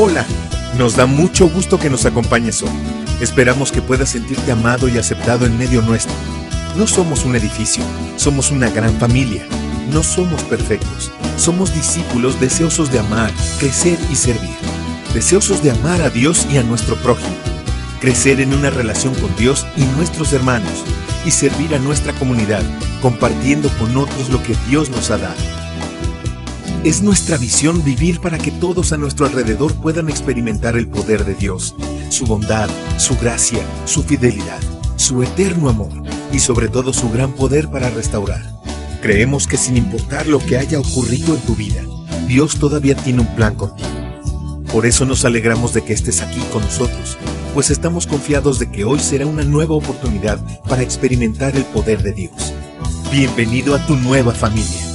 Hola, nos da mucho gusto que nos acompañes hoy. Esperamos que puedas sentirte amado y aceptado en medio nuestro. No somos un edificio, somos una gran familia. No somos perfectos, somos discípulos deseosos de amar, crecer y servir. Deseosos de amar a Dios y a nuestro prójimo. Crecer en una relación con Dios y nuestros hermanos. Y servir a nuestra comunidad, compartiendo con otros lo que Dios nos ha dado. Es nuestra visión vivir para que todos a nuestro alrededor puedan experimentar el poder de Dios, su bondad, su gracia, su fidelidad, su eterno amor y sobre todo su gran poder para restaurar. Creemos que sin importar lo que haya ocurrido en tu vida, Dios todavía tiene un plan contigo. Por eso nos alegramos de que estés aquí con nosotros, pues estamos confiados de que hoy será una nueva oportunidad para experimentar el poder de Dios. Bienvenido a tu nueva familia.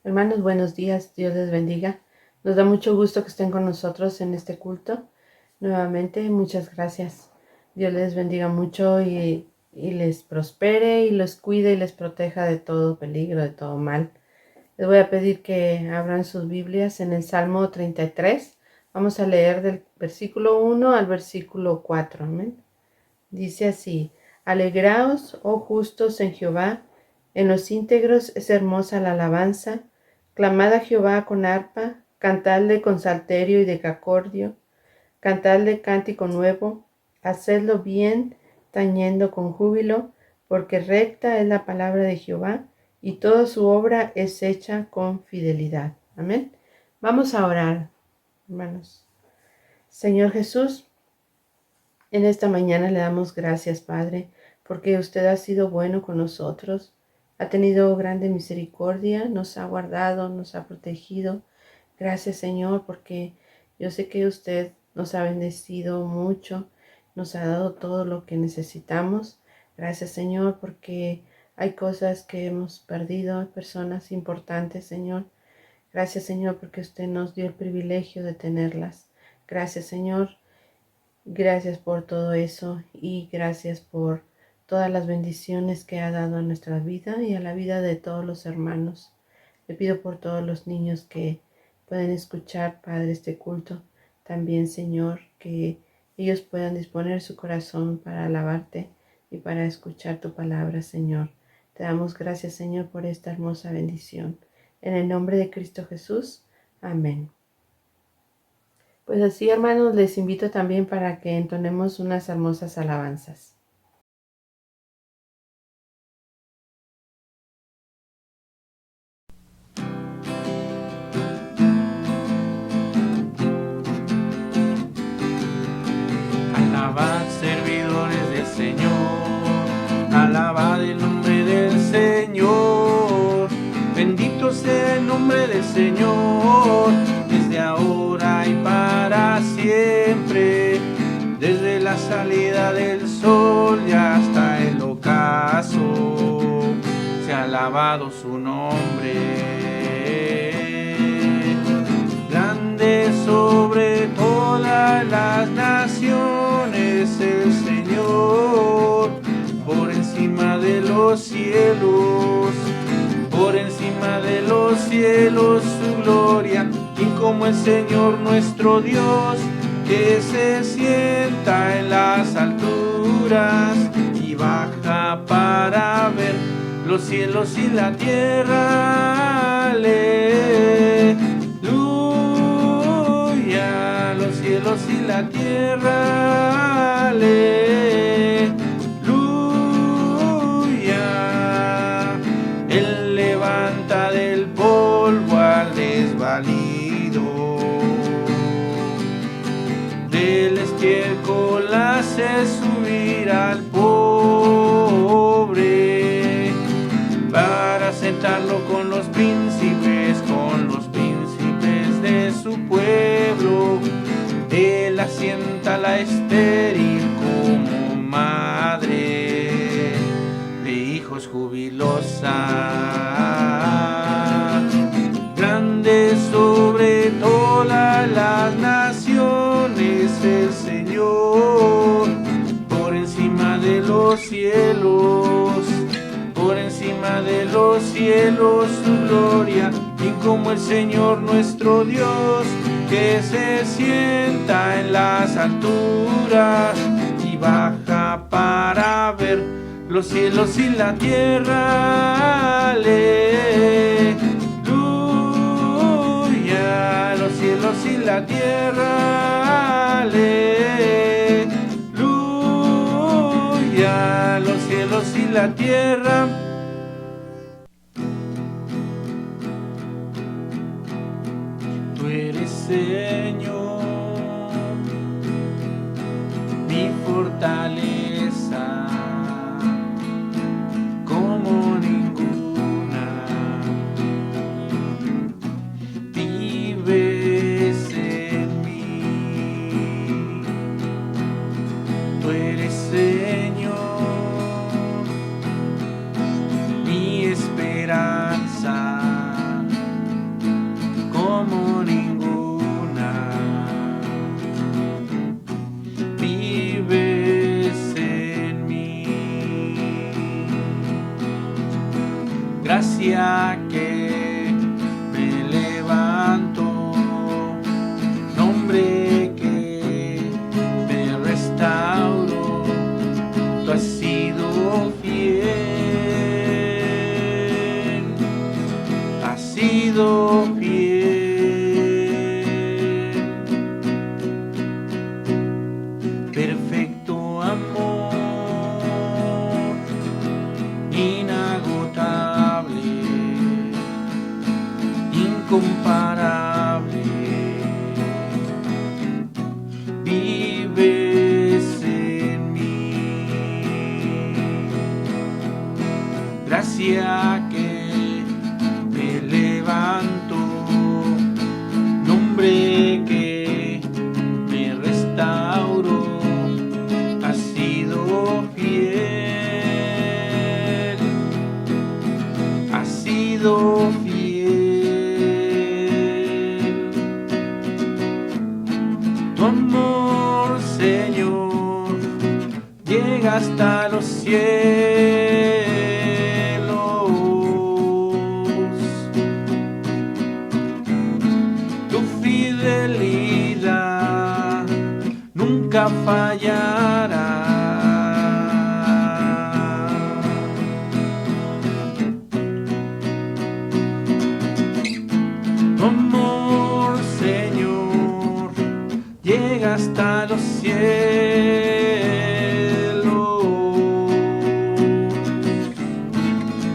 Hermanos, buenos días, Dios les bendiga. Nos da mucho gusto que estén con nosotros en este culto. Nuevamente, muchas gracias. Dios les bendiga mucho y les prospere y los cuide y les proteja de todo peligro, de todo mal. Les voy a pedir que abran sus Biblias en el Salmo 33. Vamos a leer del versículo 1 al versículo 4. Amén. Dice así: Alegraos, oh justos, en Jehová, en los íntegros es hermosa la alabanza. Clamad a Jehová con arpa, cantadle con salterio y decacordio, cantadle cántico nuevo, hacedlo bien, tañendo con júbilo, porque recta es la palabra de Jehová, y toda su obra es hecha con fidelidad. Amén. Vamos a orar, hermanos. Señor Jesús, en esta mañana le damos gracias, Padre, porque usted ha sido bueno con nosotros. Ha tenido grande misericordia, nos ha guardado, nos ha protegido. Gracias, Señor, porque yo sé que usted nos ha bendecido mucho, nos ha dado todo lo que necesitamos. Gracias, Señor, porque hay cosas que hemos perdido, personas importantes, Señor. Gracias, Señor, porque usted nos dio el privilegio de tenerlas. Gracias, Señor. Gracias por todo eso y gracias por todas las bendiciones que ha dado a nuestra vida y a la vida de todos los hermanos. Le pido por todos los niños que pueden escuchar, Padre, este culto. También, Señor, que ellos puedan disponer su corazón para alabarte y para escuchar tu palabra, Señor. Te damos gracias, Señor, por esta hermosa bendición. En el nombre de Cristo Jesús. Amén. Pues así, hermanos, les invito también para que entonemos unas hermosas alabanzas. Alabad, servidores del Señor, alabad el nombre del Señor. Bendito sea el nombre del Señor, desde ahora y para siempre. Desde la salida del sol y hasta el ocaso, sea alabado su nombre. Grande sobre todas las naciones el Señor, por encima de los cielos, por encima de los cielos su gloria. Y como el Señor nuestro Dios, que se sienta en las alturas y baja para ver los cielos y la tierra. Aleluya, los cielos y la tierra. Aleluya, Él levanta del polvo al desvalido, del estiércol hace subir al pobre, para sentarlo con los príncipes de su pueblo. Él asienta la estéril como madre de hijos jubilosa. Grande sobre todas las naciones el Señor, por encima cielos su gloria, y como el Señor nuestro Dios, que se sienta en las alturas y baja para ver los cielos y la tierra. Aleluya, los cielos y la tierra. Aleluya, los cielos y la tierra. Tú eres, Señor, mi fortaleza, como ninguna. Vives en mí. Tú eres, Señor, mi esperanza, como ninguna. Vives en mí. Gracia que me levanto, nombre que me restauro. Tú has sido fiel, has sido fiel. Perfecto amor, inagotable, incomparable. Vives en mí. Gracia que me levanto, nombre que me restauro. Has sido fiel, has sido fiel. Tu amor, Señor, llega hasta los cielos. Tu fidelidad nunca fallará. Tu amor, Señor, llega hasta los cielos.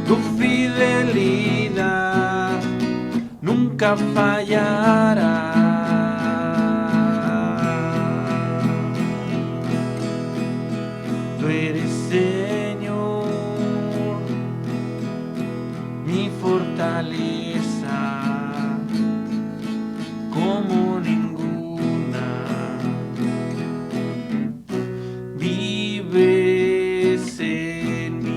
Tu fidelidad nunca fallará. Tú eres, Señor, mi fortaleza, como ninguna. Vives en mí.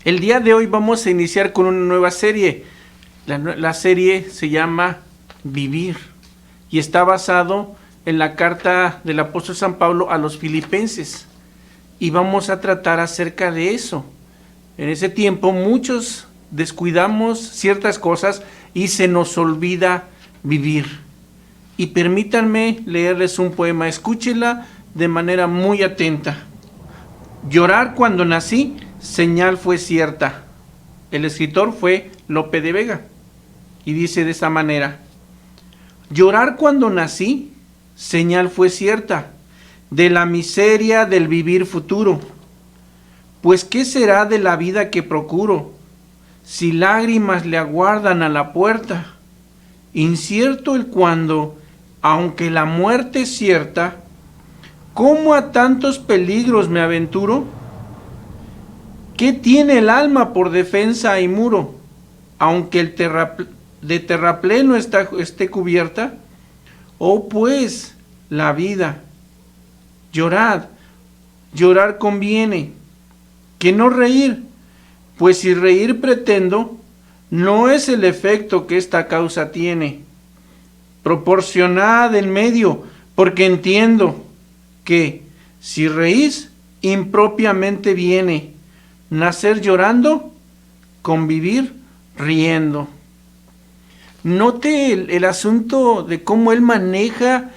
El día de hoy vamos a iniciar con una nueva serie. La serie se llama Vivir y está basado en la carta del apóstol San Pablo a los Filipenses. Y vamos a tratar acerca de eso. En ese tiempo muchos descuidamos ciertas cosas y se nos olvida vivir. Y permítanme leerles un poema. Escúchenla de manera muy atenta. Llorar cuando nací, señal fue cierta. El escritor fue Lope de Vega y dice de esa manera: llorar cuando nací, señal fue cierta de la miseria del vivir futuro. Pues ¿qué será de la vida que procuro si lágrimas le aguardan a la puerta? Incierto el cuándo, aunque la muerte es cierta. ¿Cómo a tantos peligros me aventuro? ¿Qué tiene el alma por defensa y muro, aunque de terrapleno esté cubierta? Oh, pues, la vida. Llorad, llorar conviene, que no reír, pues si reír pretendo, no es el efecto que esta causa tiene. Proporcionad en medio, porque entiendo que si reís, impropiamente viene nacer llorando, convivir riendo. Note el asunto de cómo él maneja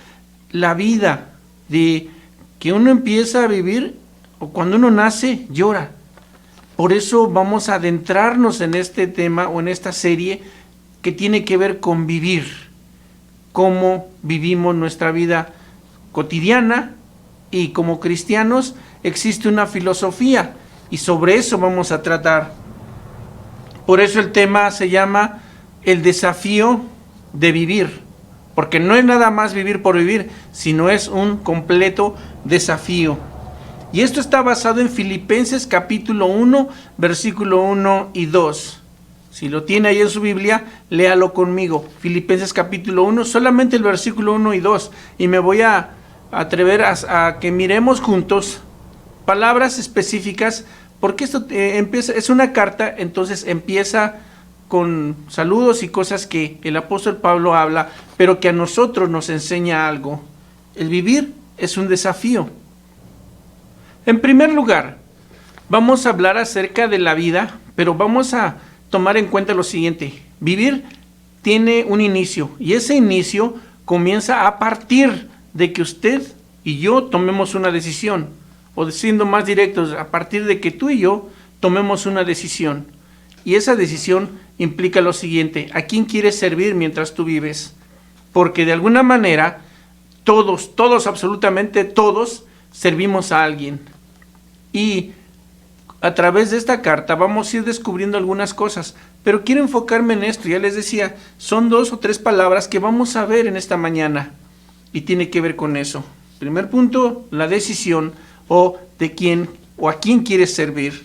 la vida, de que uno empieza a vivir, o cuando uno nace, llora. Por eso vamos a adentrarnos en este tema o en esta serie que tiene que ver con vivir, cómo vivimos nuestra vida cotidiana, y como cristianos existe una filosofía y sobre eso vamos a tratar. Por eso el tema se llama el desafío de vivir, porque no es nada más vivir por vivir, sino es un completo desafío. Y esto está basado en Filipenses capítulo 1, versículo 1 y 2. Si lo tiene ahí en su Biblia, léalo conmigo. Filipenses capítulo 1, solamente el versículo 1 y 2. Y me voy a atrever a que miremos juntos palabras específicas, porque esto es una carta, entonces empieza con saludos y cosas que el apóstol Pablo habla, pero que a nosotros nos enseña algo. El vivir es un desafío. En primer lugar, vamos a hablar acerca de la vida, pero vamos a tomar en cuenta lo siguiente. Vivir tiene un inicio, y ese inicio comienza a partir de que usted y yo tomemos una decisión, o siendo más directos, a partir de que tú y yo tomemos una decisión. Y esa decisión implica lo siguiente: ¿a quién quieres servir mientras tú vives? Porque de alguna manera, todos, absolutamente todos, servimos a alguien. Y a través de esta carta vamos a ir descubriendo algunas cosas, pero quiero enfocarme en esto. Ya les decía, son 2 o 3 palabras que vamos a ver en esta mañana, y tiene que ver con eso. Primer punto, la decisión, o de quién o a quién quieres servir.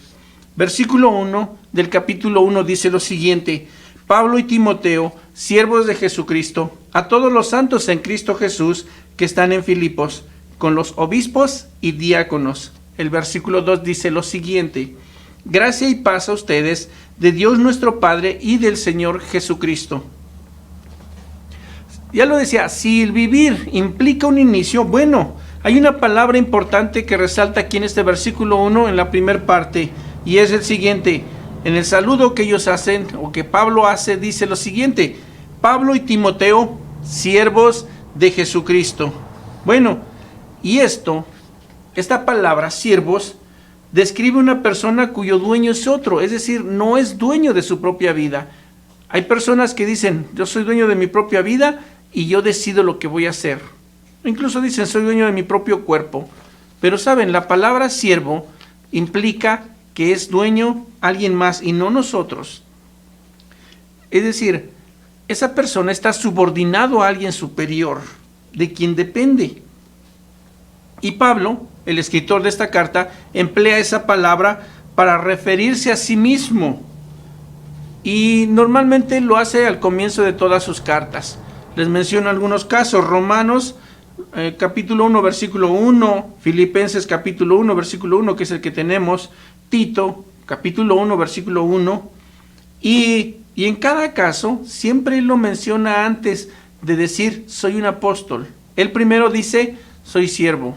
Versículo 1 del capítulo 1 dice lo siguiente: Pablo y Timoteo, siervos de Jesucristo, a todos los santos en Cristo Jesús que están en Filipos, con los obispos y diáconos. El versículo 2 dice lo siguiente: gracia y paz a ustedes de Dios nuestro Padre y del Señor Jesucristo. Ya lo decía, si el vivir implica un inicio, bueno, hay una palabra importante que resalta aquí en este versículo 1, en la primera parte, y es el siguiente. En el saludo que ellos hacen, o que Pablo hace, dice lo siguiente: Pablo y Timoteo, siervos de Jesucristo. Bueno, y esta palabra, siervos, describe una persona cuyo dueño es otro, es decir, no es dueño de su propia vida. Hay personas que dicen, yo soy dueño de mi propia vida y yo decido lo que voy a hacer. Incluso dicen, soy dueño de mi propio cuerpo. Pero saben, la palabra siervo implica que es dueño alguien más y no nosotros. Es decir, esa persona está subordinado a alguien superior, de quien depende. Y Pablo, el escritor de esta carta, emplea esa palabra para referirse a sí mismo. Y normalmente lo hace al comienzo de todas sus cartas. Les menciono algunos casos: Romanos capítulo 1, versículo 1, Filipenses capítulo 1, versículo 1, que es el que tenemos, Tito capítulo 1, versículo 1, y en cada caso siempre él lo menciona antes de decir soy un apóstol. Él primero dice soy siervo.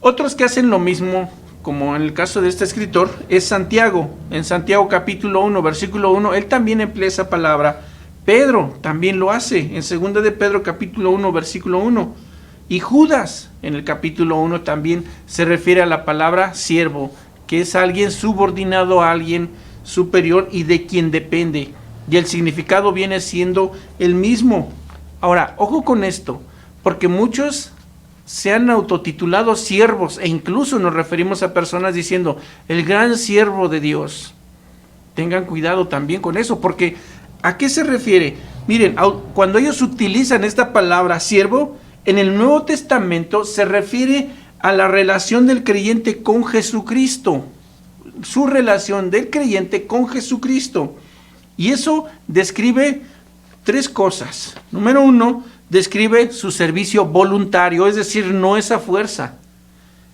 Otros que hacen lo mismo, como en el caso de este escritor, es Santiago. En Santiago capítulo 1, versículo 1, él también emplea esa palabra. Pedro también lo hace en 2 de Pedro capítulo 1, versículo 1. Y Judas en el capítulo 1 también se refiere a la palabra siervo, que es alguien subordinado a alguien superior y de quien depende. Y el significado viene siendo el mismo. Ahora, ojo con esto, porque muchos se han autotitulado siervos e incluso nos referimos a personas diciendo el gran siervo de Dios. Tengan cuidado también con eso, porque ¿a qué se refiere? Miren, cuando ellos utilizan esta palabra siervo, en el Nuevo Testamento se refiere a la relación del creyente con Jesucristo, su relación del creyente con Jesucristo. Y eso describe 3 cosas. Número 1, describe su servicio voluntario, es decir, no es a fuerza.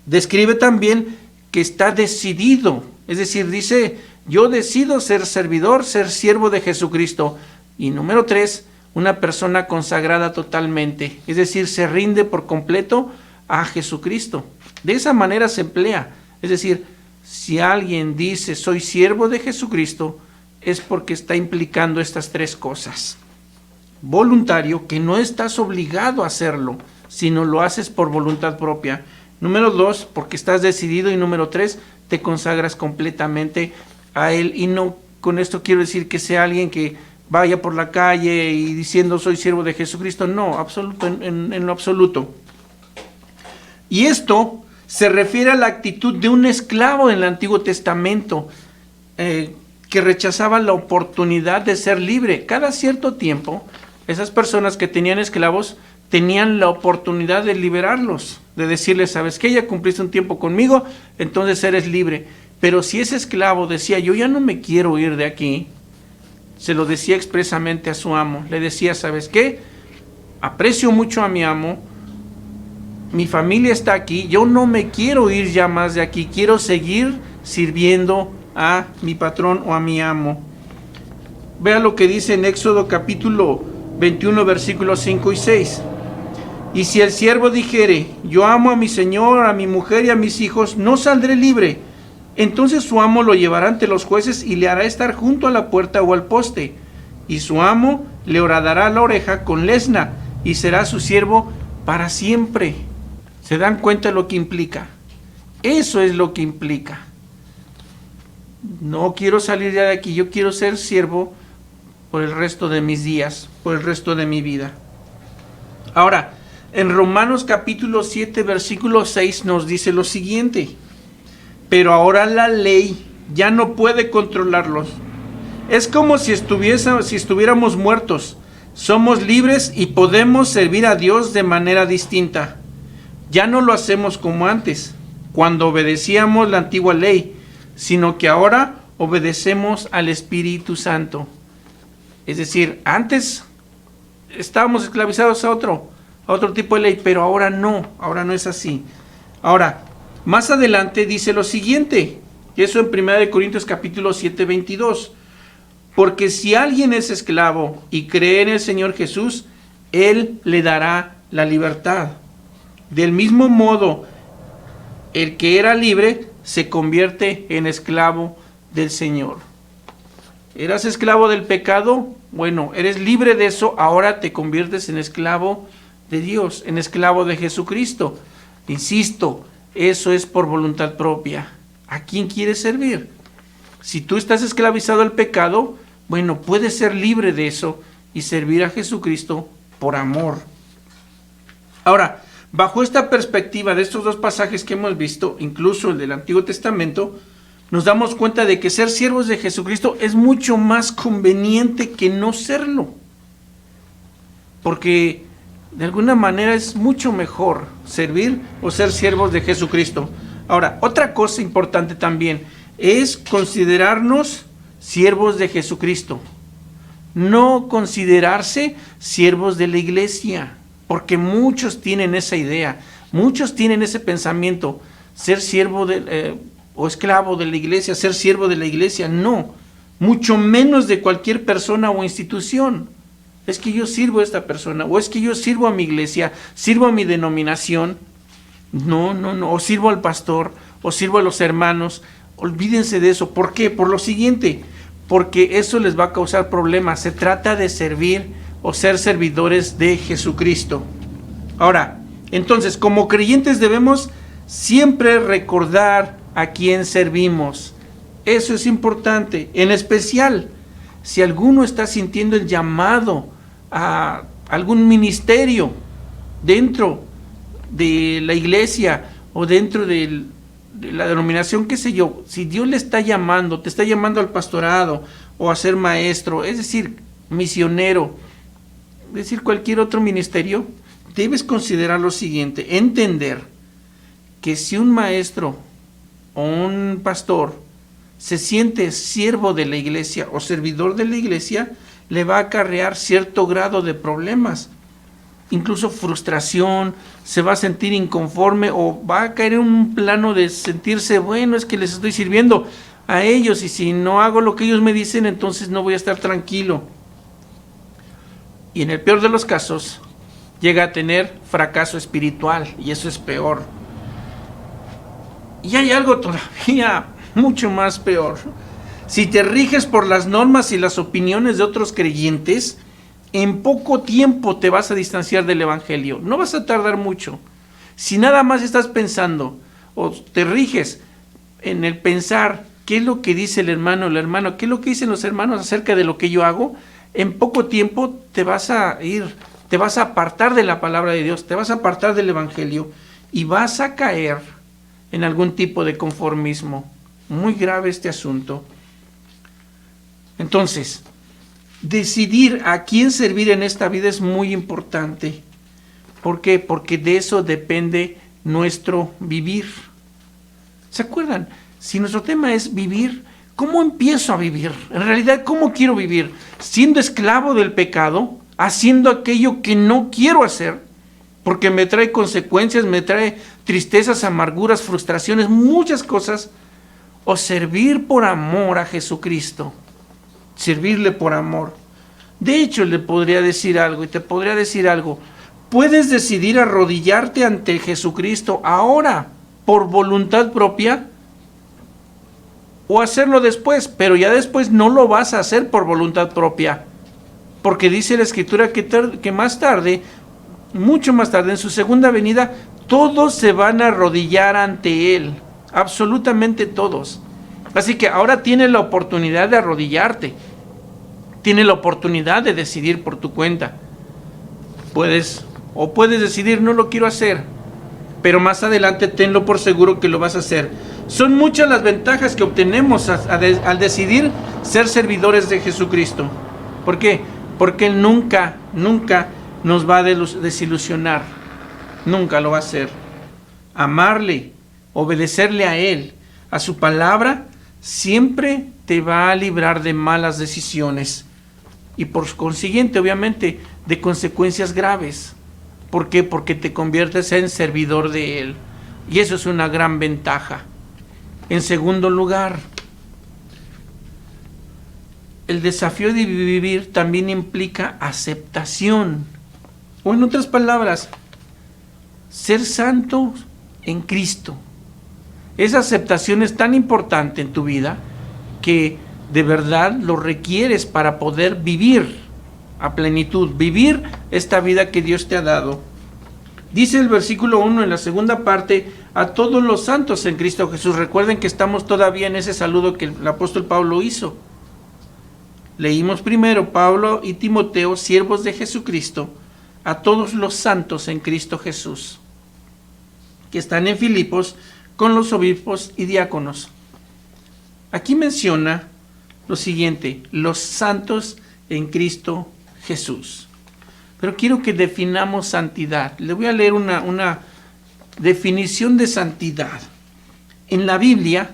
Describe también que está decidido, es decir, dice Yo decido ser servidor, ser siervo de Jesucristo. Y número 3, una persona consagrada totalmente, es decir, se rinde por completo a Jesucristo. De esa manera se emplea. Es decir, si alguien dice soy siervo de Jesucristo, es porque está implicando estas 3 cosas. Voluntario, que no estás obligado a hacerlo, sino lo haces por voluntad propia. Número 2, porque estás decidido. Y número 3, te consagras completamente a Él. Y no con esto quiero decir que sea alguien que vaya por la calle y diciendo soy siervo de Jesucristo. No, en lo absoluto. Y esto se refiere a la actitud de un esclavo en el Antiguo Testamento, que rechazaba la oportunidad de ser libre. Cada cierto tiempo, esas personas que tenían esclavos tenían la oportunidad de liberarlos, de decirles, ¿sabes qué? Ya cumpliste un tiempo conmigo, entonces eres libre. Pero si ese esclavo decía, yo ya no me quiero ir de aquí, se lo decía expresamente a su amo. Le decía, ¿sabes qué? Aprecio mucho a mi amo, mi familia está aquí, yo no me quiero ir ya más de aquí, quiero seguir sirviendo a mi patrón o a mi amo. Vea lo que dice en Éxodo capítulo 21, versículos 5 y 6. Y si el siervo dijere, yo amo a mi señor, a mi mujer y a mis hijos, no saldré libre. Entonces su amo lo llevará ante los jueces y le hará estar junto a la puerta o al poste. Y su amo le horadará la oreja con lesna y será su siervo para siempre. ¿Se dan cuenta de lo que implica? Eso es lo que implica. No quiero salir ya de aquí, yo quiero ser siervo por el resto de mis días, por el resto de mi vida. Ahora, en Romanos capítulo 7, versículo 6 nos dice lo siguiente: pero ahora la ley ya no puede controlarlos. Es como si estuviéramos muertos. Somos libres y podemos servir a Dios de manera distinta. Ya no lo hacemos como antes, cuando obedecíamos la antigua ley, sino que ahora obedecemos al Espíritu Santo. Es decir, antes estábamos esclavizados a otro tipo de ley, pero ahora no es así. Ahora, más adelante dice lo siguiente, eso en 1 Corintios capítulo 7, 22. Porque si alguien es esclavo y cree en el Señor Jesús, Él le dará la libertad. Del mismo modo, el que era libre se convierte en esclavo del Señor. ¿Eras esclavo del pecado? Bueno, eres libre de eso, ahora te conviertes en esclavo de Dios, en esclavo de Jesucristo. Insisto, eso es por voluntad propia. ¿A quién quieres servir? Si tú estás esclavizado al pecado, bueno, puedes ser libre de eso y servir a Jesucristo por amor. Ahora, bajo esta perspectiva de estos 2 pasajes que hemos visto, incluso el del Antiguo Testamento, nos damos cuenta de que ser siervos de Jesucristo es mucho más conveniente que no serlo. Porque de alguna manera es mucho mejor servir o ser siervos de Jesucristo. Ahora, otra cosa importante también es considerarnos siervos de Jesucristo. No considerarse siervos de la iglesia, porque muchos tienen esa idea, muchos tienen ese pensamiento, ser siervo o esclavo de la iglesia, ser siervo de la iglesia, no, mucho menos de cualquier persona o institución. Es que yo sirvo a esta persona, o es que yo sirvo a mi iglesia, sirvo a mi denominación, no, o sirvo al pastor, o sirvo a los hermanos. Olvídense de eso. ¿Por qué? Por lo siguiente, porque eso les va a causar problemas. Se trata de servir o ser servidores de Jesucristo. Ahora, entonces, como creyentes debemos siempre recordar a quién servimos. Eso es importante, en especial si alguno está sintiendo el llamado a algún ministerio dentro de la iglesia o dentro de la denominación, qué sé yo. Si Dios le está llamando, te está llamando al pastorado o a ser maestro, es decir, misionero, es decir, cualquier otro ministerio, debes considerar lo siguiente: entender que si un maestro o un pastor se siente siervo de la iglesia o servidor de la iglesia, le va a acarrear cierto grado de problemas, incluso frustración, se va a sentir inconforme o va a caer en un plano de sentirse, bueno, es que les estoy sirviendo. a ellos, y si no hago lo que ellos me dicen, entonces no voy a estar tranquilo. Y en el peor de los casos, llega a tener fracaso espiritual, y eso es peor. Y hay algo todavía mucho más peor. Si te riges por las normas y las opiniones de otros creyentes, en poco tiempo te vas a distanciar del Evangelio. No vas a tardar mucho. Si nada más estás pensando o te riges en el pensar qué es lo que dice el hermano, qué es lo que dicen los hermanos acerca de lo que yo hago, en poco tiempo te vas a apartar de la palabra de Dios, te vas a apartar del Evangelio y vas a caer en algún tipo de conformismo. Muy grave este asunto. Entonces, decidir a quién servir en esta vida es muy importante. ¿Por qué? Porque de eso depende nuestro vivir. ¿Se acuerdan? Si nuestro tema es vivir, ¿cómo empiezo a vivir? En realidad, ¿cómo quiero vivir? ¿Siendo esclavo del pecado? ¿Haciendo aquello que no quiero hacer? Porque me trae consecuencias, me trae tristezas, amarguras, frustraciones, muchas cosas. ¿O servir por amor a Jesucristo? Servirle por amor. De hecho, le podría decir algo y te podría decir algo. Puedes decidir arrodillarte ante Jesucristo ahora por voluntad propia o hacerlo después, pero ya después no lo vas a hacer por voluntad propia, porque dice la Escritura que más tarde, mucho más tarde, en su segunda venida, todos se van a arrodillar ante Él, absolutamente todos. Así que ahora tienes la oportunidad de arrodillarte, tienes la oportunidad de decidir por tu cuenta. Puedes decidir, no lo quiero hacer, pero más adelante tenlo por seguro que lo vas a hacer. Son muchas las ventajas que obtenemos al decidir ser servidores de Jesucristo. ¿Por qué? Porque Él nunca nos va a desilusionar. Nunca lo va a hacer. Amarle, obedecerle a Él, a su palabra, siempre te va a librar de malas decisiones. Y por consiguiente, obviamente, de consecuencias graves. ¿Por qué? Porque te conviertes en servidor de Él. Y eso es una gran ventaja. En segundo lugar, el desafío de vivir también implica aceptación. O en otras palabras, ser santos en Cristo. Esa aceptación es tan importante en tu vida que de verdad lo requieres para poder vivir a plenitud, vivir esta vida que Dios te ha dado. Dice el versículo 1 en la segunda parte, a todos los santos en Cristo Jesús. Recuerden que estamos todavía en ese saludo que el apóstol Pablo hizo. Leímos primero, Pablo y Timoteo, siervos de Jesucristo, a todos los santos en Cristo Jesús, que están en Filipos con los obispos y diáconos. Aquí menciona lo siguiente, los santos en Cristo Jesús. Pero quiero que definamos santidad. Le voy a leer una definición de santidad. En la Biblia,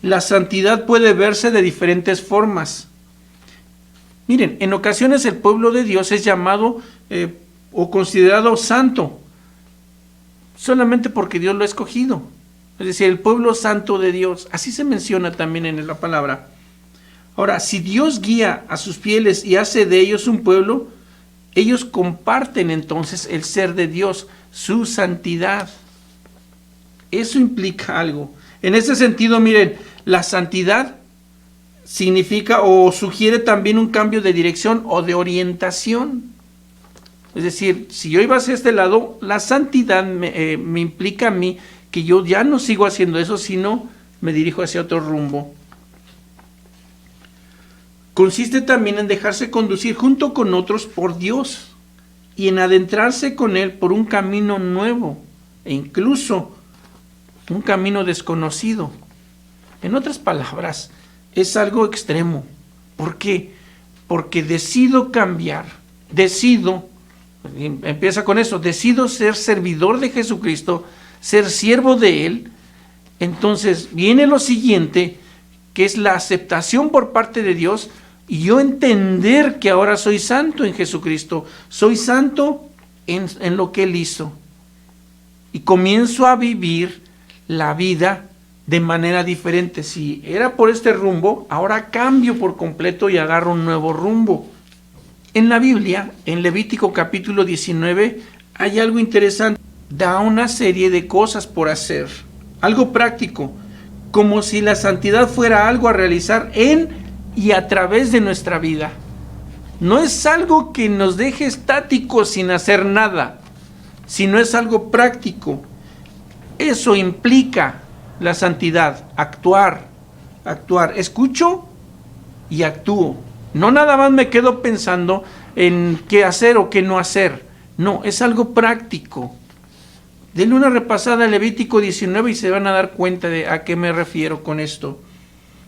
la santidad puede verse de diferentes formas. Miren, en ocasiones el pueblo de Dios es llamado o considerado santo, solamente porque Dios lo ha escogido. Es decir, el pueblo santo de Dios, así se menciona también en la palabra. Ahora, si Dios guía a sus fieles y hace de ellos un pueblo, ellos comparten entonces el ser de Dios, su santidad. Eso implica algo. En ese sentido, miren, la santidad significa o sugiere también un cambio de dirección o de orientación. Es decir, si yo iba hacia este lado, la santidad me implica a mí que yo ya no sigo haciendo eso, sino me dirijo hacia otro rumbo. Consiste también en dejarse conducir junto con otros por Dios y en adentrarse con Él por un camino nuevo e incluso un camino desconocido. En otras palabras, es algo extremo. ¿Por qué? Porque decido cambiar, empieza con eso, decido ser servidor de Jesucristo, ser siervo de Él. Entonces viene lo siguiente, que es la aceptación por parte de Dios y yo entender que ahora soy santo en Jesucristo, soy santo en lo que Él hizo. Y comienzo a vivir la vida de manera diferente. Si era por este rumbo, ahora cambio por completo y agarro un nuevo rumbo. En la Biblia, en Levítico capítulo 19, hay algo interesante. Da una serie de cosas por hacer, algo práctico, como si la santidad fuera algo a realizar en y a través de nuestra vida. No es algo que nos deje estáticos sin hacer nada, sino es algo práctico. Eso implica la santidad, actuar, escucho y actúo. No nada más me quedo pensando en qué hacer o qué no hacer. No, es algo práctico. Denle una repasada a Levítico 19 y se van a dar cuenta de a qué me refiero con esto.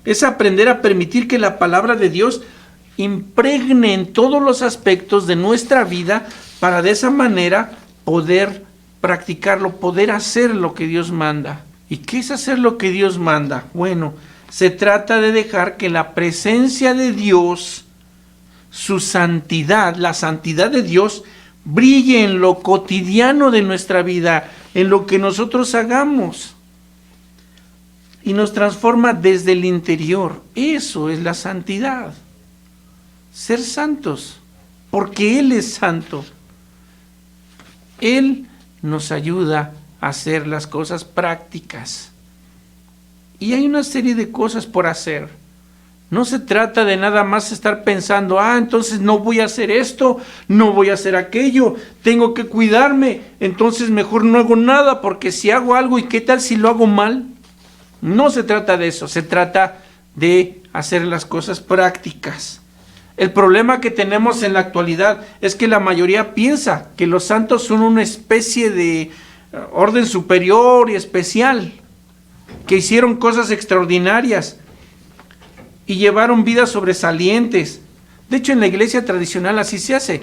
Es aprender a permitir que la palabra de Dios impregne en todos los aspectos de nuestra vida para de esa manera poder practicarlo, poder hacer lo que Dios manda. ¿Y qué es hacer lo que Dios manda? Bueno, se trata de dejar que la presencia de Dios, su santidad, la santidad de Dios, brille en lo cotidiano de nuestra vida, en lo que nosotros hagamos. Y nos transforma desde el interior. Eso es la santidad. Ser santos, porque Él es santo. Él nos ayuda a hacer las cosas prácticas. Y hay una serie de cosas por hacer. No se trata de nada más estar pensando, entonces no voy a hacer esto, no voy a hacer aquello, tengo que cuidarme, entonces mejor no hago nada, porque si hago algo, ¿y qué tal si lo hago mal? No se trata de eso, se trata de hacer las cosas prácticas. El problema que tenemos en la actualidad es que la mayoría piensa que los santos son una especie de orden superior y especial, que hicieron cosas extraordinarias y llevaron vidas sobresalientes. De hecho, en la iglesia tradicional así se hace.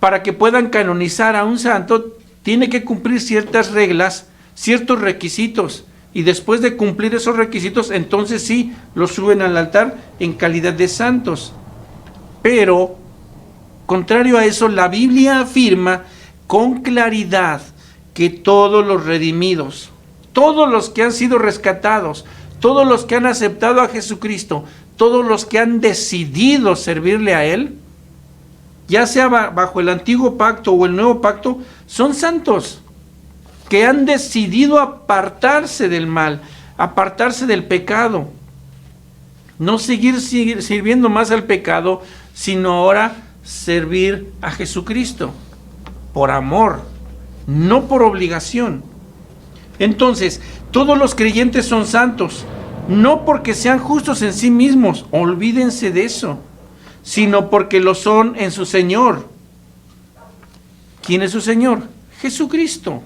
Para que puedan canonizar a un santo, tiene que cumplir ciertas reglas, ciertos requisitos, y después de cumplir esos requisitos, entonces sí, los suben al altar en calidad de santos. Pero, contrario a eso, la Biblia afirma con claridad que todos los redimidos, todos los que han sido rescatados, todos los que han aceptado a Jesucristo, todos los que han decidido servirle a Él, ya sea bajo el antiguo pacto o el nuevo pacto, son santos, que han decidido apartarse del mal, apartarse del pecado, no seguir sirviendo más al pecado, sino ahora servir a Jesucristo, por amor, no por obligación. Entonces, todos los creyentes son santos, no porque sean justos en sí mismos, olvídense de eso, sino porque lo son en su Señor. ¿Quién es su Señor? Jesucristo.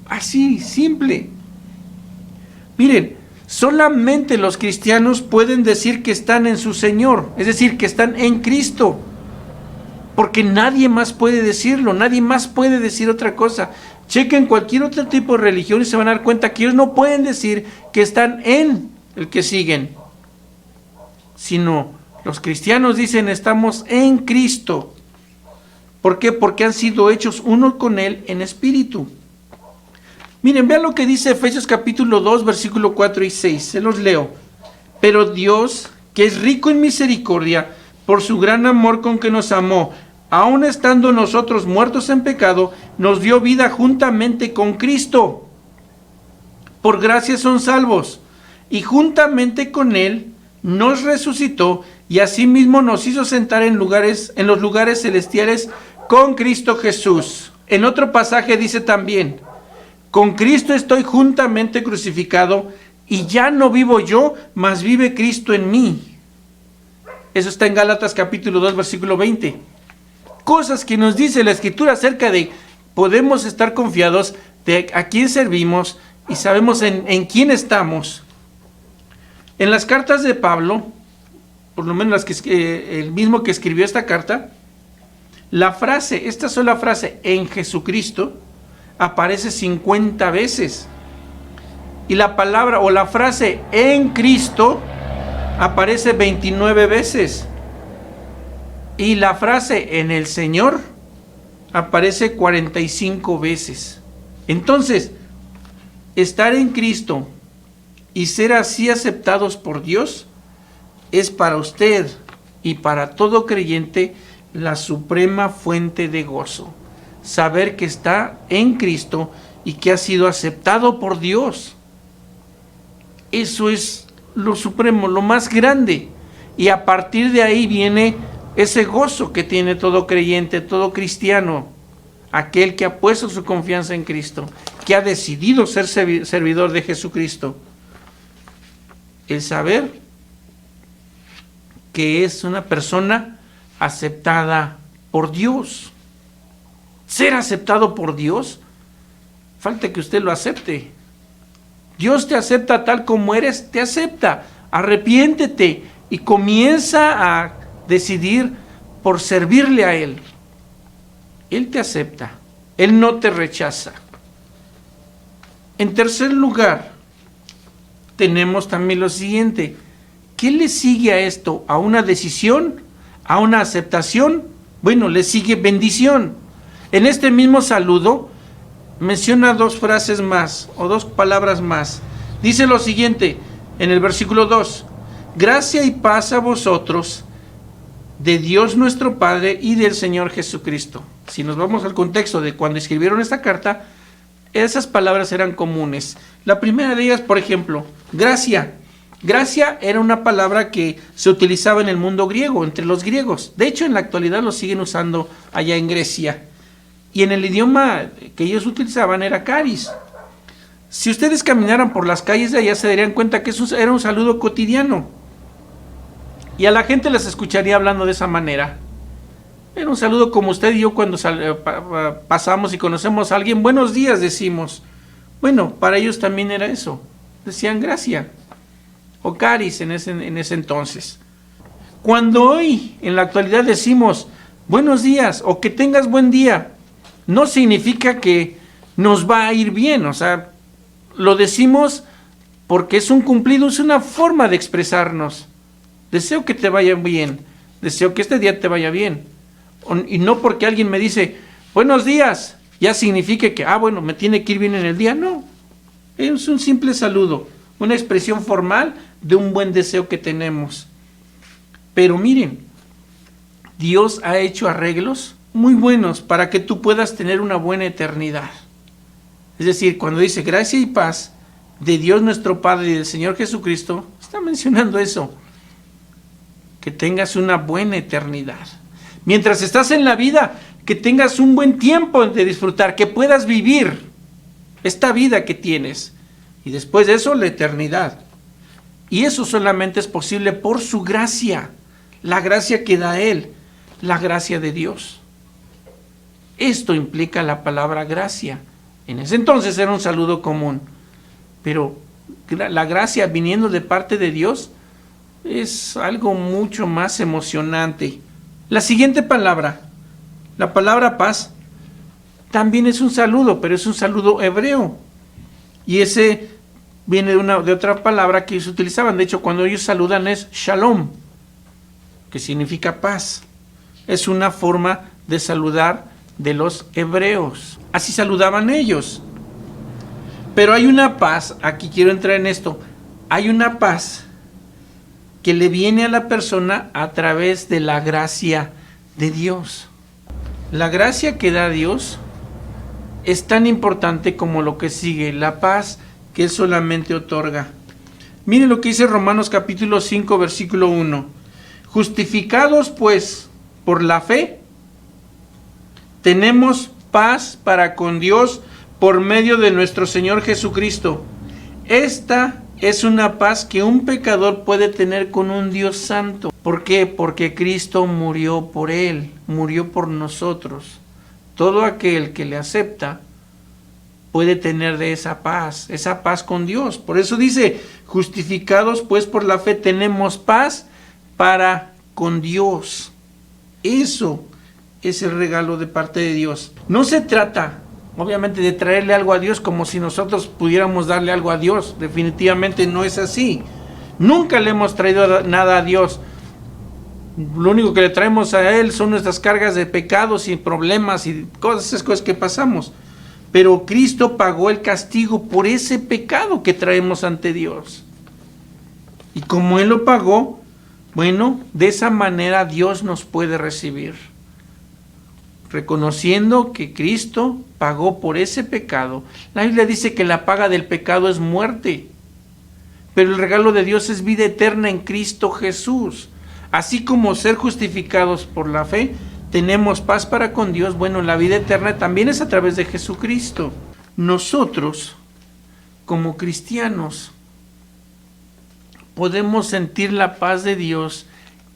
Así, simple. Miren, solamente los cristianos pueden decir que están en su Señor, es decir, que están en Cristo, porque nadie más puede decirlo, nadie más puede decir otra cosa. Chequen cualquier otro tipo de religión y se van a dar cuenta que ellos no pueden decir que están en el que siguen, sino los cristianos dicen estamos en Cristo. ¿Por qué? Porque han sido hechos uno con Él en espíritu. Miren, vean lo que dice Efesios capítulo 2, versículo 4 y 6. Se los leo. Pero Dios, que es rico en misericordia, por su gran amor con que nos amó, aun estando nosotros muertos en pecado, nos dio vida juntamente con Cristo. Por gracia son salvos, y juntamente con Él nos resucitó, y asimismo nos hizo sentar en los lugares celestiales con Cristo Jesús. En otro pasaje dice también, con Cristo estoy juntamente crucificado, y ya no vivo yo, mas vive Cristo en mí. Eso está en Gálatas capítulo 2, versículo 20. Cosas que nos dice la Escritura acerca de podemos estar confiados de a quién servimos y sabemos en quién estamos. En las cartas de Pablo, por lo menos el mismo que escribió esta carta, esta sola frase en Jesucristo aparece 50 veces. Y la palabra o la frase en Cristo aparece 29 veces. Y la frase en el Señor aparece 45 veces. Entonces, estar en Cristo y ser así aceptados por Dios es para usted y para todo creyente la suprema fuente de gozo. Saber que está en Cristo y que ha sido aceptado por Dios. Eso es lo supremo, lo más grande. Y a partir de ahí viene ese gozo que tiene todo creyente, todo cristiano, aquel que ha puesto su confianza en Cristo, que ha decidido ser servidor de Jesucristo. El saber que es una persona aceptada por Dios. Ser aceptado por Dios, falta que usted lo acepte. Dios te acepta tal como eres, te acepta. Arrepiéntete y comienza a decidir por servirle a Él. Él te acepta, Él no te rechaza. En tercer lugar, tenemos también lo siguiente. ¿Qué le sigue a esto? ¿A una decisión? ¿A una aceptación? Bueno, le sigue bendición. En este mismo saludo menciona dos frases más o dos palabras más. Dice lo siguiente en el versículo 2: gracia y paz a vosotros de Dios nuestro Padre y del Señor Jesucristo. Si nos vamos al contexto de cuando escribieron esta carta, esas palabras eran comunes. La primera de ellas, por ejemplo, gracia. Gracia era una palabra que se utilizaba en el mundo griego, entre los griegos. De hecho, en la actualidad lo siguen usando allá en Grecia. Y en el idioma que ellos utilizaban era caris. Si ustedes caminaran por las calles de allá, se darían cuenta que eso era un saludo cotidiano. Y a la gente les escucharía hablando de esa manera. Era un saludo como usted y yo cuando pasamos y conocemos a alguien. Buenos días, decimos. Bueno, para ellos también era eso. Decían gracia. O caris en ese entonces. Cuando hoy, en la actualidad, decimos buenos días o que tengas buen día, no significa que nos va a ir bien. O sea, lo decimos porque es un cumplido, es una forma de expresarnos. Deseo que te vaya bien, deseo que este día te vaya bien. Y no porque alguien me dice buenos días, ya significa que, bueno, me tiene que ir bien en el día. No, es un simple saludo, una expresión formal de un buen deseo que tenemos. Pero miren, Dios ha hecho arreglos muy buenos para que tú puedas tener una buena eternidad. Es decir, cuando dice gracia y paz de Dios nuestro Padre y del Señor Jesucristo, está mencionando eso, que tengas una buena eternidad. Mientras estás en la vida, que tengas un buen tiempo de disfrutar, que puedas vivir esta vida que tienes. Y después de eso, la eternidad. Y eso solamente es posible por su gracia, la gracia que da Él, la gracia de Dios. Esto implica la palabra gracia. En ese entonces era un saludo común, pero la gracia viniendo de parte de Dios es algo mucho más emocionante. La siguiente palabra, la palabra paz, también es un saludo, pero es un saludo hebreo. Y ese viene de otra palabra que ellos utilizaban. De hecho, cuando ellos saludan es shalom, que significa paz. Es una forma de saludar de los hebreos. Así saludaban ellos. Pero hay una paz, aquí quiero entrar en esto, hay una paz que le viene a la persona a través de la gracia de Dios. La gracia que da Dios es tan importante como lo que sigue, la paz que Él solamente otorga. Miren lo que dice Romanos capítulo 5, versículo 1. Justificados pues por la fe, tenemos paz para con Dios por medio de nuestro Señor Jesucristo. Esta es una paz que un pecador puede tener con un Dios santo. ¿Por qué? Porque Cristo murió por él, murió por nosotros. Todo aquel que le acepta puede tener de esa paz con Dios. Por eso dice, justificados pues por la fe tenemos paz para con Dios. Eso es el regalo de parte de Dios. No se trata, obviamente, de traerle algo a Dios como si nosotros pudiéramos darle algo a Dios. Definitivamente no es así. Nunca le hemos traído nada a Dios. Lo único que le traemos a Él son nuestras cargas de pecados y problemas y todas esas cosas que pasamos. pero Cristo pagó el castigo por ese pecado que traemos ante Dios. Y como Él lo pagó, bueno, de esa manera Dios nos puede recibir. Reconociendo que Cristo pagó por ese pecado. La Biblia dice que la paga del pecado es muerte, pero el regalo de Dios es vida eterna en Cristo Jesús. Así como ser justificados por la fe, tenemos paz para con Dios. Bueno, la vida eterna también es a través de Jesucristo. Nosotros, como cristianos, podemos sentir la paz de Dios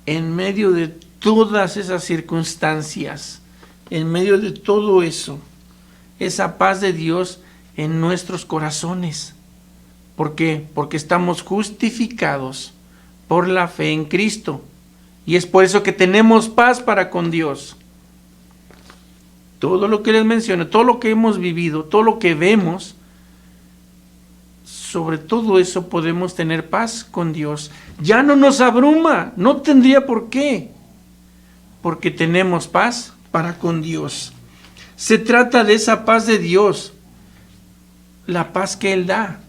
en medio de todas esas circunstancias, en medio de todo eso, esa paz de Dios en nuestros corazones. ¿Por qué? Porque estamos justificados por la fe en Cristo. Y es por eso que tenemos paz para con Dios. Todo lo que les menciono, todo lo que hemos vivido, todo lo que vemos, sobre todo eso podemos tener paz con Dios. Ya no nos abruma, no tendría por qué, porque tenemos paz para con Dios. Se trata de esa paz de Dios, la paz que Él da.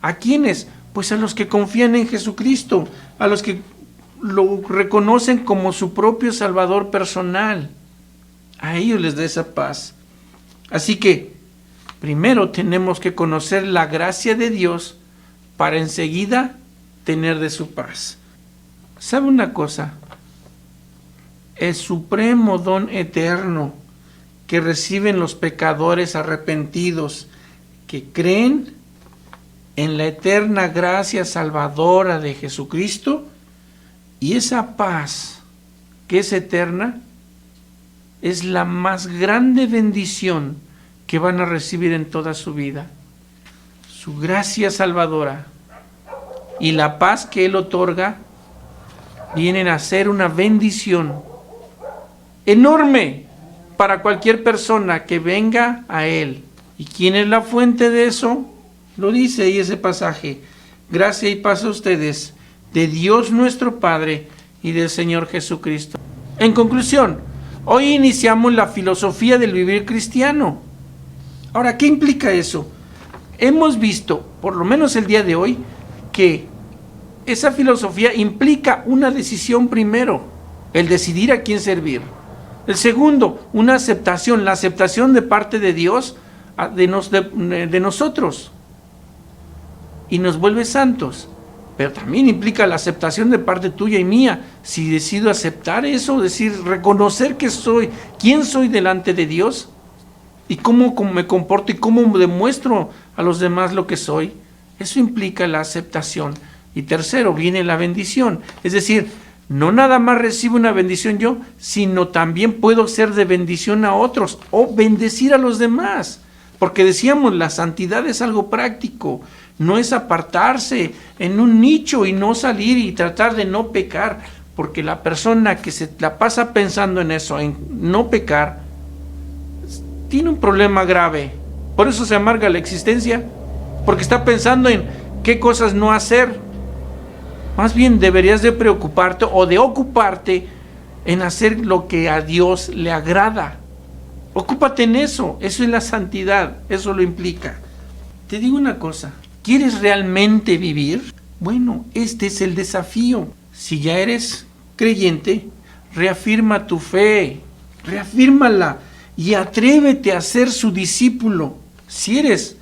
¿A quiénes? Pues a los que confían en Jesucristo, a los que lo reconocen como su propio Salvador personal. A ellos les da esa paz. Así que primero tenemos que conocer la gracia de Dios para enseguida tener de su paz. ¿Sabe una cosa? El supremo don eterno que reciben los pecadores arrepentidos que creen en la eterna gracia salvadora de Jesucristo, y esa paz que es eterna es la más grande bendición que van a recibir en toda su vida. Su gracia salvadora y la paz que Él otorga vienen a ser una bendición enorme para cualquier persona que venga a Él. ¿Y quién es la fuente de eso? Lo dice ahí ese pasaje. Gracia y paz a ustedes, de Dios nuestro Padre y del Señor Jesucristo. En conclusión, hoy iniciamos la filosofía del vivir cristiano. Ahora, ¿qué implica eso? Hemos visto, por lo menos el día de hoy, que esa filosofía implica una decisión primero, el decidir a quién servir. El segundo, una aceptación, la aceptación de parte de Dios de nosotros. Y nos vuelve santos. Pero también implica la aceptación de parte tuya y mía. Si decido aceptar eso, decir, reconocer que soy, quién soy delante de Dios y cómo me comporto y cómo demuestro a los demás lo que soy, eso implica la aceptación. Y tercero, viene la bendición. Es decir, no nada más recibo una bendición yo, sino también puedo ser de bendición a otros o bendecir a los demás. Porque decíamos, la santidad es algo práctico. No es apartarse en un nicho y no salir y tratar de no pecar, porque la persona que se la pasa pensando en eso, en no pecar, tiene un problema grave. Por eso se amarga la existencia, porque está pensando en qué cosas no hacer. Más bien deberías de preocuparte o de ocuparte en hacer lo que a Dios le agrada. Ocúpate en eso, eso es la santidad, eso lo implica. Te digo una cosa. ¿Quieres realmente vivir? Bueno, este es el desafío. Si ya eres creyente, reafirma tu fe, reafírmala y atrévete a ser su discípulo. Si eres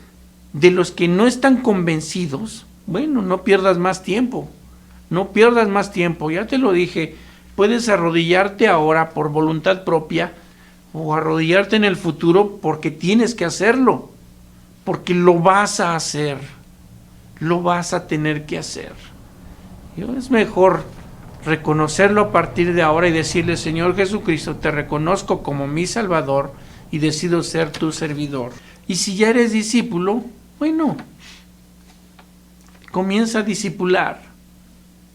de los que no están convencidos, bueno, no pierdas más tiempo. No pierdas más tiempo, ya te lo dije. Puedes arrodillarte ahora por voluntad propia o arrodillarte en el futuro porque tienes que hacerlo, porque lo vas a hacer. Lo vas a tener que hacer. Es mejor reconocerlo a partir de ahora y decirle, Señor Jesucristo, te reconozco como mi Salvador y decido ser tu servidor. Y si ya eres discípulo, bueno, comienza a discipular.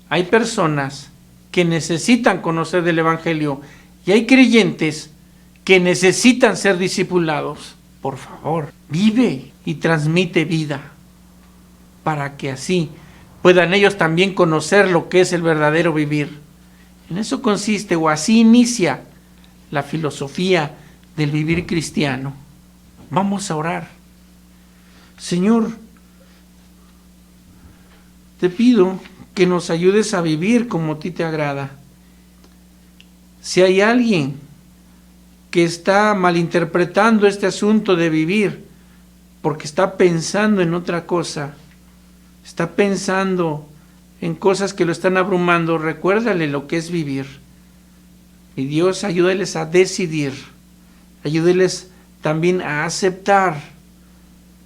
Hay personas que necesitan conocer del Evangelio y hay creyentes que necesitan ser discipulados. Por favor, vive y transmite vida, para que así puedan ellos también conocer lo que es el verdadero vivir. En eso consiste, o así inicia, la filosofía del vivir cristiano. Vamos a orar. Señor, te pido que nos ayudes a vivir como a ti te agrada. Si hay alguien que está malinterpretando este asunto de vivir porque está pensando en otra cosa, está pensando en cosas que lo están abrumando, recuérdale lo que es vivir. Y Dios, ayúdales a decidir, ayúdales también a aceptar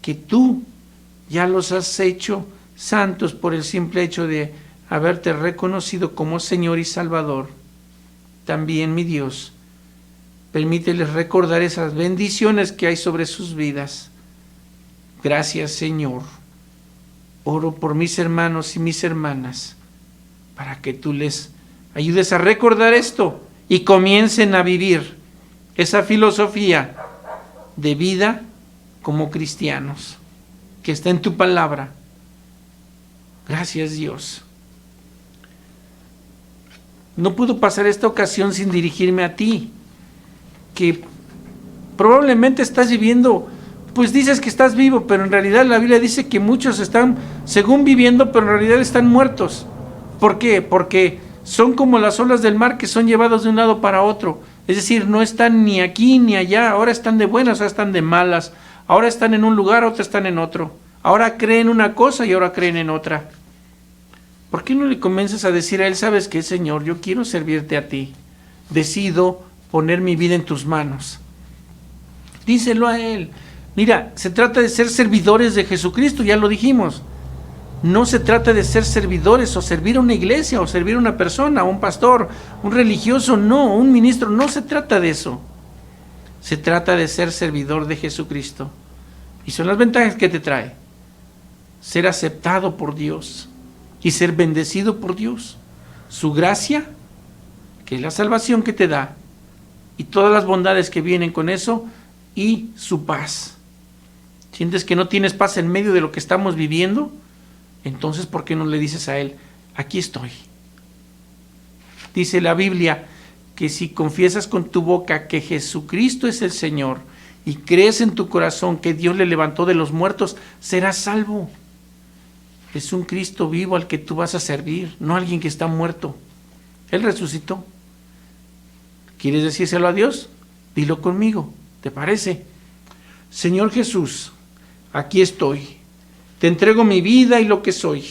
que tú ya los has hecho santos por el simple hecho de haberte reconocido como Señor y Salvador. También, mi Dios, permíteles recordar esas bendiciones que hay sobre sus vidas. Gracias, Señor. Oro por mis hermanos y mis hermanas para que tú les ayudes a recordar esto y comiencen a vivir esa filosofía de vida como cristianos que está en tu palabra. Gracias, Dios. No puedo pasar esta ocasión sin dirigirme a ti, que probablemente estás viviendo, pues dices que estás vivo, pero en realidad la Biblia dice que muchos están, según viviendo, pero en realidad están muertos. ¿Por qué? Porque son como las olas del mar que son llevados de un lado para otro. Es decir, no están ni aquí ni allá, ahora están de buenas, ahora están de malas, ahora están en un lugar, ahora están en otro. Ahora creen una cosa y ahora creen en otra. ¿Por qué no le comienzas a decir a Él, sabes qué, Señor, yo quiero servirte a ti, decido poner mi vida en tus manos? Díselo a Él. Mira, se trata de ser servidores de Jesucristo, ya lo dijimos. No se trata de ser servidores o servir a una iglesia o servir a una persona, a un pastor, un religioso, no, un ministro, no se trata de eso. Se trata de ser servidor de Jesucristo. Y son las ventajas que te trae. Ser aceptado por Dios y ser bendecido por Dios. Su gracia, que es la salvación que te da, y todas las bondades que vienen con eso, y su paz. ¿Sientes que no tienes paz en medio de lo que estamos viviendo? Entonces, ¿por qué no le dices a Él, aquí estoy? Dice la Biblia que si confiesas con tu boca que Jesucristo es el Señor y crees en tu corazón que Dios le levantó de los muertos, serás salvo. Es un Cristo vivo al que tú vas a servir, no alguien que está muerto. Él resucitó. ¿Quieres decírselo a Dios? Dilo conmigo, ¿te parece? Señor Jesús, aquí estoy. Te entrego mi vida y lo que soy.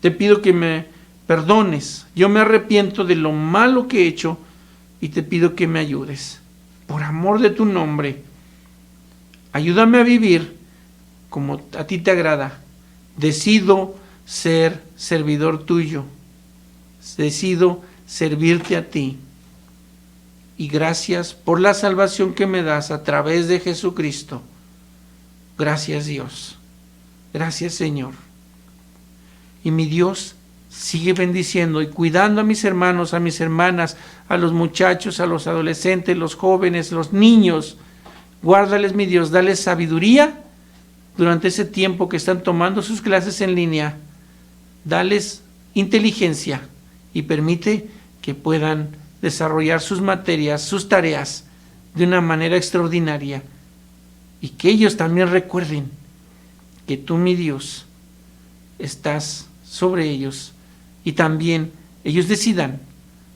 Te pido que me perdones. Yo me arrepiento de lo malo que he hecho y te pido que me ayudes. Por amor de tu nombre, ayúdame a vivir como a ti te agrada. Decido ser servidor tuyo. Decido servirte a ti. Y gracias por la salvación que me das a través de Jesucristo. Gracias, Dios. Gracias, Señor. Y mi Dios sigue bendiciendo y cuidando a mis hermanos, a mis hermanas, a los muchachos, a los adolescentes, los jóvenes, los niños. Guárdales, mi Dios, dales sabiduría durante ese tiempo que están tomando sus clases en línea. Dales inteligencia y permite que puedan desarrollar sus materias, sus tareas de una manera extraordinaria. Y que ellos también recuerden que tú, mi Dios, estás sobre ellos y también ellos decidan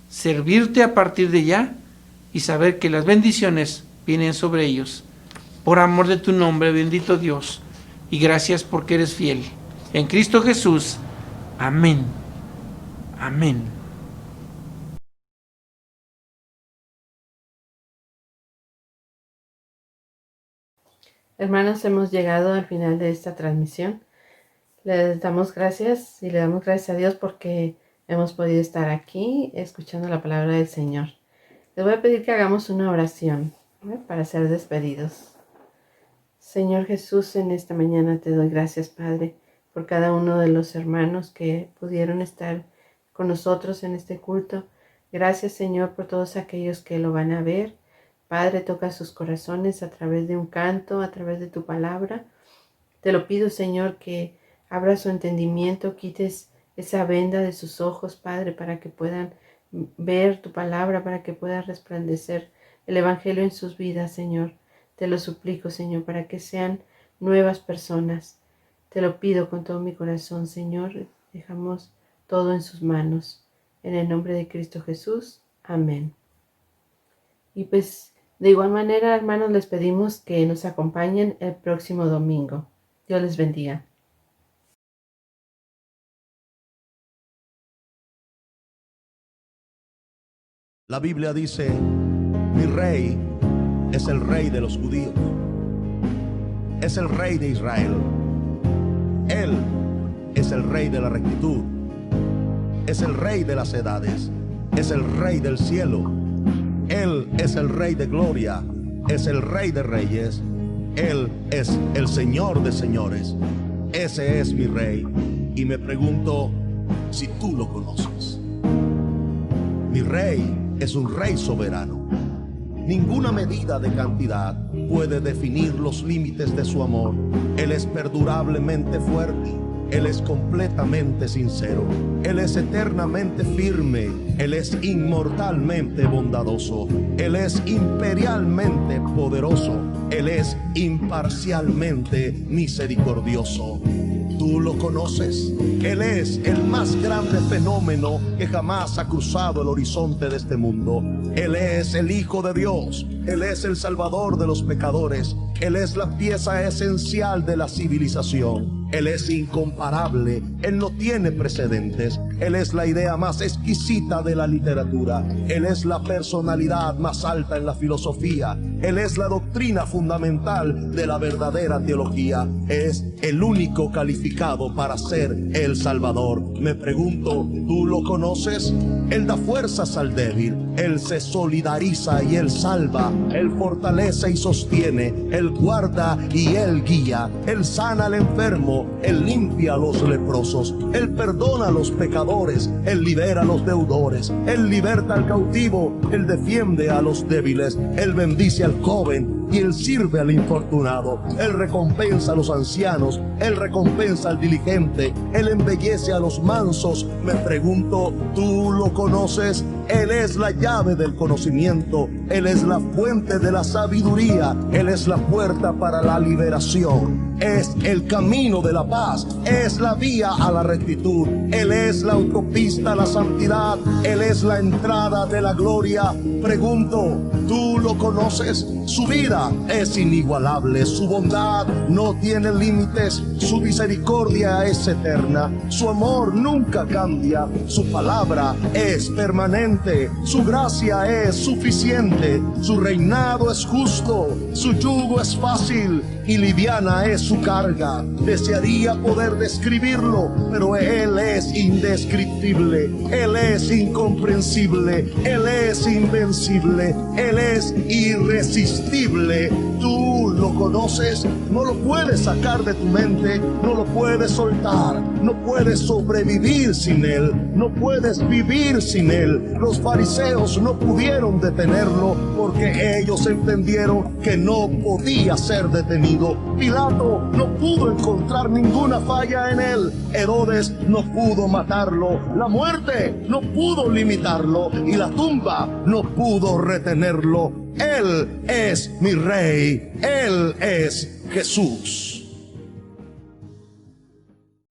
servirte a partir de ya y saber que las bendiciones vienen sobre ellos. Por amor de tu nombre, bendito Dios, y gracias porque eres fiel. En Cristo Jesús. Amén. Amén. Hermanos, hemos llegado al final de esta transmisión. Les damos gracias y le damos gracias a Dios porque hemos podido estar aquí escuchando la palabra del Señor. Les voy a pedir que hagamos una oración para ser despedidos. Señor Jesús, en esta mañana te doy gracias, Padre, por cada uno de los hermanos que pudieron estar con nosotros en este culto. Gracias, Señor, por todos aquellos que lo van a ver. Padre, toca sus corazones a través de un canto, a través de tu palabra. Te lo pido, Señor, que abra su entendimiento, quites esa venda de sus ojos, Padre, para que puedan ver tu palabra, para que pueda resplandecer el Evangelio en sus vidas, Señor. Te lo suplico, Señor, para que sean nuevas personas. Te lo pido con todo mi corazón, Señor. Dejamos todo en sus manos. En el nombre de Cristo Jesús. Amén. Y pues, de igual manera, hermanos, les pedimos que nos acompañen el próximo domingo. Dios les bendiga. La Biblia dice: mi rey es el rey de los judíos, es el rey de Israel. Él es el rey de la rectitud, es el rey de las edades, es el rey del cielo. Él es el rey de gloria, es el rey de reyes. Él es el Señor de señores. Ese es mi rey. Y me pregunto si tú lo conoces. Mi rey es un rey soberano. Ninguna medida de cantidad puede definir los límites de su amor. Él es perdurablemente fuerte. Él es completamente sincero. Él es eternamente firme. Él es inmortalmente bondadoso. Él es imperialmente poderoso. Él es imparcialmente misericordioso. Tú lo conoces. Él es el más grande fenómeno que jamás ha cruzado el horizonte de este mundo. Él es el Hijo de Dios. Él es el Salvador de los pecadores. Él es la pieza esencial de la civilización. Él es incomparable. Él no tiene precedentes. Él es la idea más exquisita de la literatura. Él es la personalidad más alta en la filosofía. Él es la doctrina fundamental de la verdadera teología. Es el único calificado para ser el Salvador. Me pregunto, ¿tú lo conoces? Él da fuerzas al débil. Él se solidariza y Él salva. Él fortalece y sostiene. Él guarda y Él guía. Él sana al enfermo. Él limpia a los leprosos. Él perdona a los pecadores. Él libera a los deudores. Él liberta al cautivo. Él defiende a los débiles. Él bendice al joven y Él sirve al infortunado. Él recompensa a los ancianos. Él recompensa al diligente. Él embellece a los mansos. Me pregunto, ¿tú lo conoces? Él es la llave del conocimiento. Él es la fuente de la sabiduría. Él es la puerta para la liberación. Es el camino de la paz. Es la vía a la rectitud. Él es la autopista a la santidad. Él es la entrada de la gloria. Pregunto, ¿tú lo conoces? Su vida es inigualable. Su bondad no tiene límites. Su misericordia es eterna. Su amor nunca cambia. Su palabra es permanente. Su gracia es suficiente. Su reinado es justo. Su yugo es fácil y liviana es su carga. Desearía poder describirlo, pero Él es indescriptible. Él es incomprensible. Él es invencible. Él es irresistible. Tú lo conoces, no lo puedes sacar de tu mente, no lo puedes soltar, no puedes sobrevivir sin Él, no puedes vivir sin Él. Los fariseos no pudieron detenerlo porque ellos entendieron que no podía ser detenido. Pilato no pudo encontrar ninguna falla en Él. Herodes no pudo matarlo. La muerte no pudo limitarlo y la tumba no pudo retenerlo. Él es mi Rey. Él es Jesús.